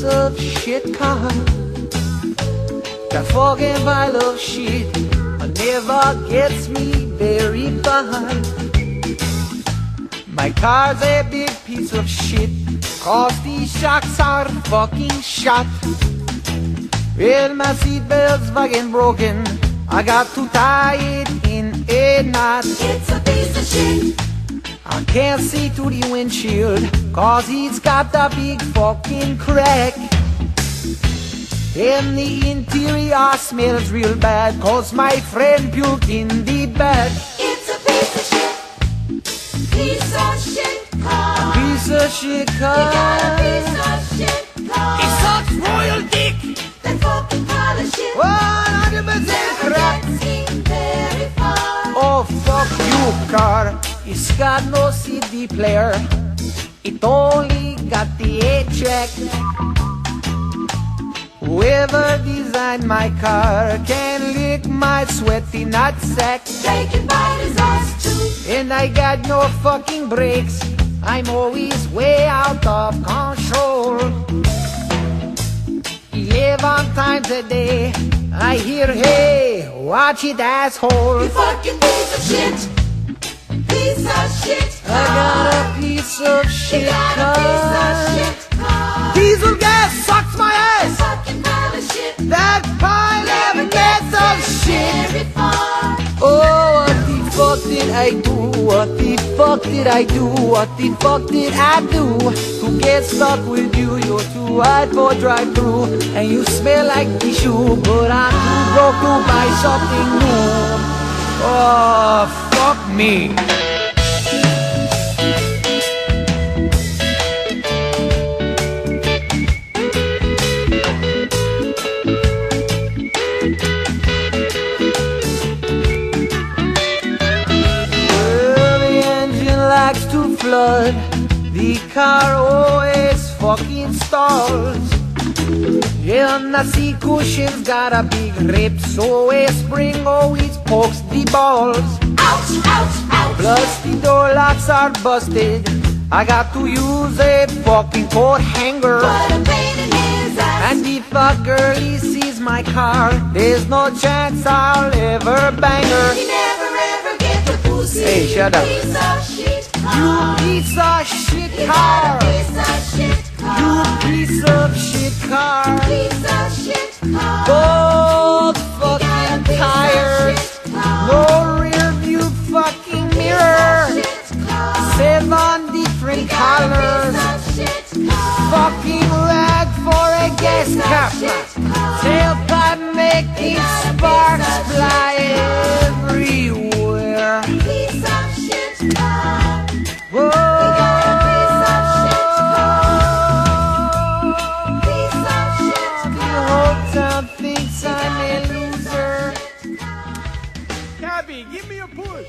piece of shit car. That fucking pile of shit never gets me very far. My car's a big piece of shit, 'cause these shocks are fucking shot. Well, my seatbelt's fucking broken, I got to tie it in a knot. It's a piece of shit. I can't see through the windshield, 'cause he's got a big fucking crack. And the interior smells real bad, 'cause my friend puked in the back. It's a piece of shit. Piece of shit car. Piece of shit car. You got a piece of shit car. It sucks royal dick. That fucking pile of shit 100% never crap. gets him very far. Oh fuck you car, it's got no CD player, it only got the 8-track. Whoever designed my car can lick my sweaty nutsack. They can bite his ass too. And I got no fucking brakes, I'm always way out of control. 11 times a day I hear, hey, watch it asshole. You fucking piece of shit. Piece of shit car. I got a piece of You shit got a piece of shit car. Diesel gas sucks my ass. Fucking pile of shit. That pile Never of gets mess of him shit. very far. Oh, what the fuck did I do? What the fuck did I do? What the fuck did I do to get stuck with you? You're too wide for drive-through, and you smell like tissue, but I'm too broke to buy something new. Oh, fuck me. Likes to flood, the car always fucking stalls. And the seat cushion's got a big rip, so a spring always pokes the balls. Ouch, ouch, ouch. Plus the door locks are busted, I got to use a fucking coat hanger. What a pain in his ass. And if a girlie sees my car, there's no chance I'll ever bang her. He never ever get the pussy. Hey, shut up. Piece of shit car. You piece of shit You car. got a piece of shit car. You piece of shit car. Piece of shit car. Gold You got a fucking piece of tires, shit car. no rear view fucking mirror, Shit car. 7 different You got a colors, piece of shit car. fucking rag for a gas cap, tailpipe making sparks fly everywhere. Piece of shit car. Whoa. You got a piece of shit car. Piece of shit The car. whole town thinks I'm a loser. Cabby, give me a push.